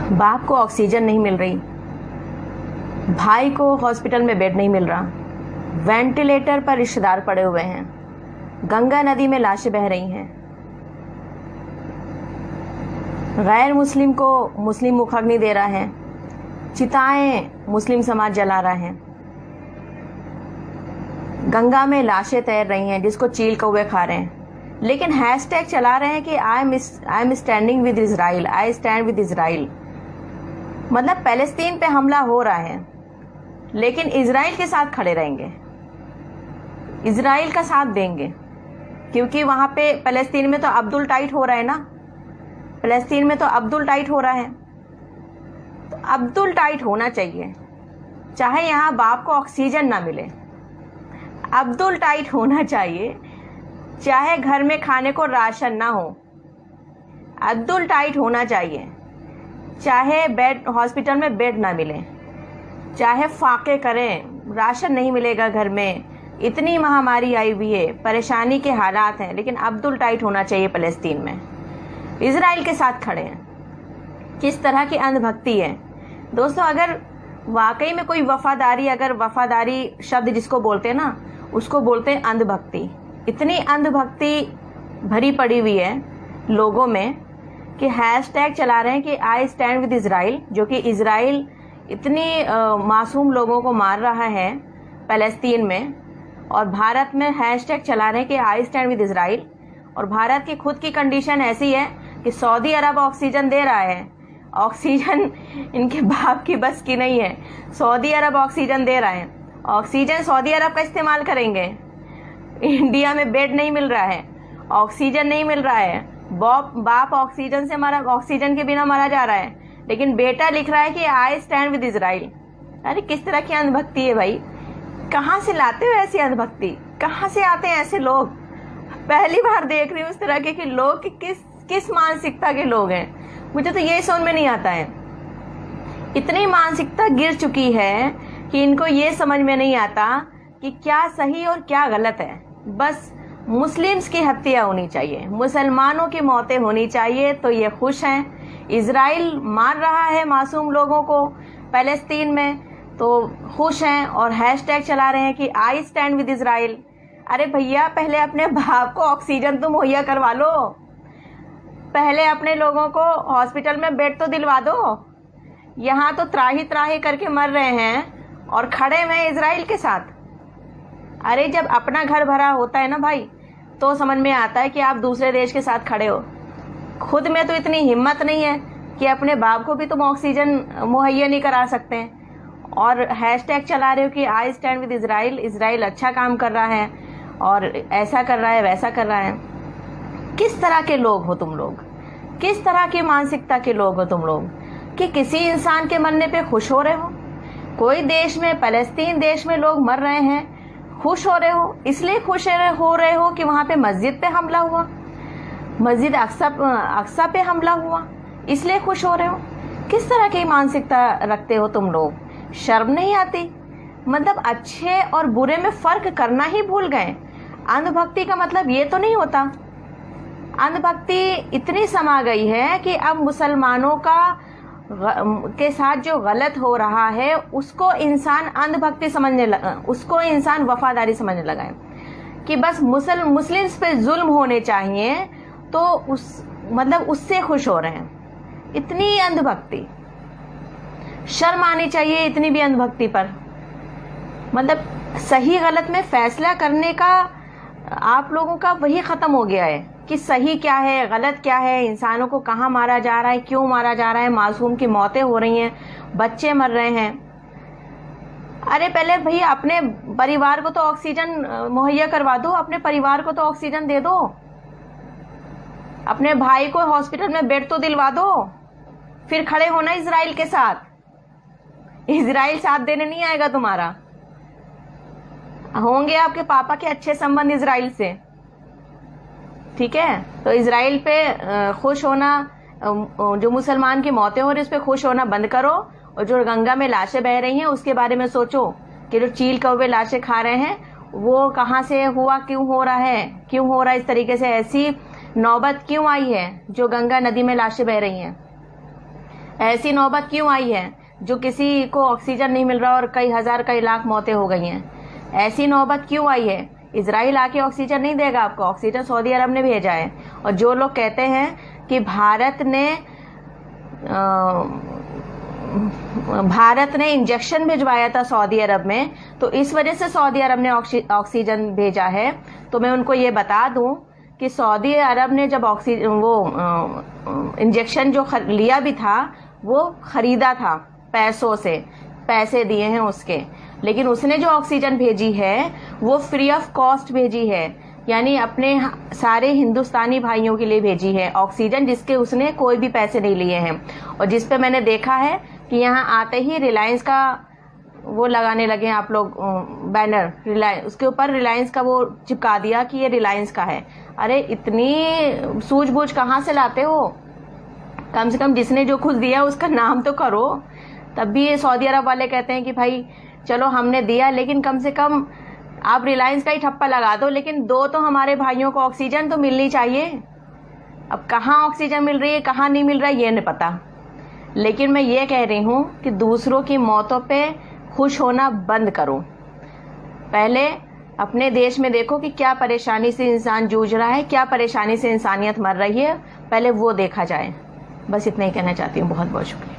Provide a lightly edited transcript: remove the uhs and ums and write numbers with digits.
बाप को ऑक्सीजन नहीं मिल रही, भाई को हॉस्पिटल में बेड नहीं मिल रहा, वेंटिलेटर पर रिश्तेदार पड़े हुए हैं, गंगा नदी में लाशें बह रही हैं, गैर मुस्लिम को मुस्लिम मुखाग्नि दे रहा है, चिताएं मुस्लिम समाज जला रहा है, गंगा में लाशें तैर रही हैं जिसको चील कौवे खा रहे हैं, लेकिन हैशटैग चला रहे हैं कि I am standing with Israel, I stand with Israel. मतलब पैलेस्तीन पे हमला हो रहा है लेकिन इजराइल के साथ खड़े रहेंगे, इजराइल का साथ देंगे, क्योंकि वहां पे पैलेस्तीन में तो अब्दुल टाइट हो रहा है ना, पैलेस्तीन में तो अब्दुल टाइट हो रहा है, तो अब्दुल टाइट होना चाहिए, चाहे यहाँ बाप को ऑक्सीजन ना मिले, अब्दुल टाइट होना चाहिए, चाहे घर में खाने को राशन ना हो, अब्दुल टाइट होना चाहिए, चाहे बेड हॉस्पिटल में बेड ना मिले, चाहे फाके करें, राशन नहीं मिलेगा घर में, इतनी महामारी आई हुई है, परेशानी के हालात हैं, लेकिन अब्दुल टाइट होना चाहिए पैलेस्तीन में, इजराइल के साथ खड़े हैं। किस तरह की अंधभक्ति है दोस्तों। अगर वाकई में कोई वफादारी, अगर वफादारी शब्द जिसको बोलते हैं ना, उसको बोलते हैं अंधभक्ति। इतनी अंधभक्ति भरी पड़ी हुई है लोगों में कि हैशटैग चला रहे हैं कि आई स्टैंड विद इजराइल, जो कि इजराइल इतनी मासूम लोगों को मार रहा है पैलेस्तीन में, और भारत में हैशटैग चला रहे हैं कि आई स्टैंड विद इजराइल। और भारत की खुद की कंडीशन ऐसी है कि सऊदी अरब ऑक्सीजन दे रहा है, ऑक्सीजन इनके बाप की बस की नहीं है, सऊदी अरब ऑक्सीजन दे रहा है, ऑक्सीजन सऊदी अरब का इस्तेमाल करेंगे। इंडिया में बेड नहीं मिल रहा है, ऑक्सीजन नहीं मिल रहा है, बाप ऑक्सीजन से मरा, ऑक्सीजन के बिना मारा जा रहा है, लेकिन बेटा लिख रहा है कि आई स्टैंड विद इजराइल। अरे किस तरह की अंधभक्ति है भाई, कहाँ से लाते हो ऐसी अंधभक्ति, कहाँ से आते हैं ऐसे लोग। पहली बार देख रही हूँ इस तरह के लोग कि किस मानसिकता के लोग हैं, मुझे तो ये समझ में नहीं आता है। इतनी मानसिकता गिर चुकी है कि इनको ये समझ में नहीं आता कि क्या सही और क्या गलत है। बस मुस्लिम्स की हत्या होनी चाहिए, मुसलमानों की मौतें होनी चाहिए तो ये खुश हैं। इजराइल मार रहा है मासूम लोगों को पैलेस्तीन में तो खुश हैं, और हैशटैग चला रहे हैं कि आई स्टैंड विद इजराइल। अरे भैया, पहले अपने बाप को ऑक्सीजन तो मुहैया करवा लो, पहले अपने लोगों को हॉस्पिटल में बेड तो दिलवा दो। यहाँ तो त्राही त्राही करके मर रहे हैं और खड़े में इजराइल के साथ। अरे जब अपना घर भरा होता है ना भाई, तो समझ में आता है कि आप दूसरे देश के साथ खड़े हो। खुद में तो इतनी हिम्मत नहीं है कि अपने बाप को भी तुम ऑक्सीजन मुहैया नहीं करा सकते हैं, और हैशटैग चला रहे हो कि I stand with Israel, Israel अच्छा काम कर रहा है और ऐसा कर रहा है वैसा कर रहा है। किस तरह के लोग हो तुम लोग, किस तरह की मानसिकता के लोग हो तुम लोग कि किसी इंसान के मरने पे खुश हो रहे हो। कोई देश में, पैलेस्तीन देश में लोग मर रहे हैं, खुश हो रहे हो, इसलिए खुश हो रहे हो कि वहां पे मस्जिद पे हमला हुआ, मस्जिद अक्सा पे हमला हुआ, इसलिए खुश हो रहे हो। किस तरह की मानसिकता रखते हो तुम लोग, शर्म नहीं आती। मतलब अच्छे और बुरे में फर्क करना ही भूल गए। अंधभक्ति का मतलब ये तो नहीं होता। अंधभक्ति इतनी समा गई है कि अब मुसलमानों के साथ जो गलत हो रहा है उसको इंसान अंधभक्ति समझने लगा, उसको इंसान वफादारी समझने लगा है कि बस मुस्लिम्स पे जुल्म होने चाहिए तो उससे खुश हो रहे हैं। इतनी अंधभक्ति, शर्म आनी चाहिए इतनी भी अंधभक्ति पर। मतलब सही गलत में फैसला करने का आप लोगों का वही खत्म हो गया है कि सही क्या है गलत क्या है, इंसानों को कहाँ मारा जा रहा है, क्यों मारा जा रहा है, मासूम की मौतें हो रही हैं, बच्चे मर रहे हैं। अरे पहले भैया अपने परिवार को तो ऑक्सीजन मुहैया करवा दो, अपने परिवार को तो ऑक्सीजन दे दो, अपने भाई को हॉस्पिटल में बेड तो दिलवा दो, फिर खड़े होना इजराइल के साथ। इजराइल साथ देने नहीं आएगा तुम्हारा। होंगे आपके पापा के अच्छे संबंध इजराइल से, ठीक है, तो इजराइल पे खुश होना, जो मुसलमान की मौतें हो रही उस पे खुश होना बंद करो, और जो गंगा में लाशें बह रही हैं उसके बारे में सोचो कि जो चील कौवे लाशें खा रहे हैं वो कहाँ से हुआ, क्यों हो रहा है, क्यों हो रहा है, इस तरीके से ऐसी नौबत क्यों आई है जो गंगा नदी में लाशें बह रही हैं। ऐसी नौबत क्यों आई है जो किसी को ऑक्सीजन नहीं मिल रहा और कई हजार कई लाख मौतें हो गई हैं? ऐसी नौबत क्यों आई है? इजराइल आके ऑक्सीजन नहीं देगा आपको, ऑक्सीजन सऊदी अरब ने भेजा है। और जो लोग कहते हैं कि भारत ने इंजेक्शन भिजवाया था सऊदी अरब में, तो इस वजह से सऊदी अरब ने ऑक्सीजन भेजा है, तो मैं उनको ये बता दूं कि सऊदी अरब ने जब इंजेक्शन जो लिया भी था वो खरीदा था पैसों से, पैसे दिए हैं उसके, लेकिन उसने जो ऑक्सीजन भेजी है वो फ्री ऑफ कॉस्ट भेजी है, यानी अपने सारे हिंदुस्तानी भाइयों के लिए भेजी है ऑक्सीजन, जिसके उसने कोई भी पैसे नहीं लिए हैं। और जिस पे मैंने देखा है कि यहाँ आते ही रिलायंस का वो लगाने लगे आप लोग बैनर, रिलायंस, उसके ऊपर रिलायंस का वो चिपका दिया कि ये रिलायंस का है। अरे इतनी सूझबूझ कहाँ से लाते हो? कम से कम जिसने जो कुछ दिया उसका नाम तो करो। तब भी ये सऊदी अरब वाले कहते हैं कि भाई चलो हमने दिया, लेकिन कम से कम आप रिलायंस का ही ठप्पा लगा दो, लेकिन दो तो हमारे भाइयों को ऑक्सीजन तो मिलनी चाहिए। अब कहाँ ऑक्सीजन मिल रही है कहाँ नहीं मिल रहा है ये नहीं पता, लेकिन मैं ये कह रही हूँ कि दूसरों की मौतों पे खुश होना बंद करो। पहले अपने देश में देखो कि क्या परेशानी से इंसान जूझ रहा है, क्या परेशानी से इंसानियत मर रही है, पहले वो देखा जाए। बस इतना ही कहना चाहती हूँ। बहुत बहुत शुक्रिया।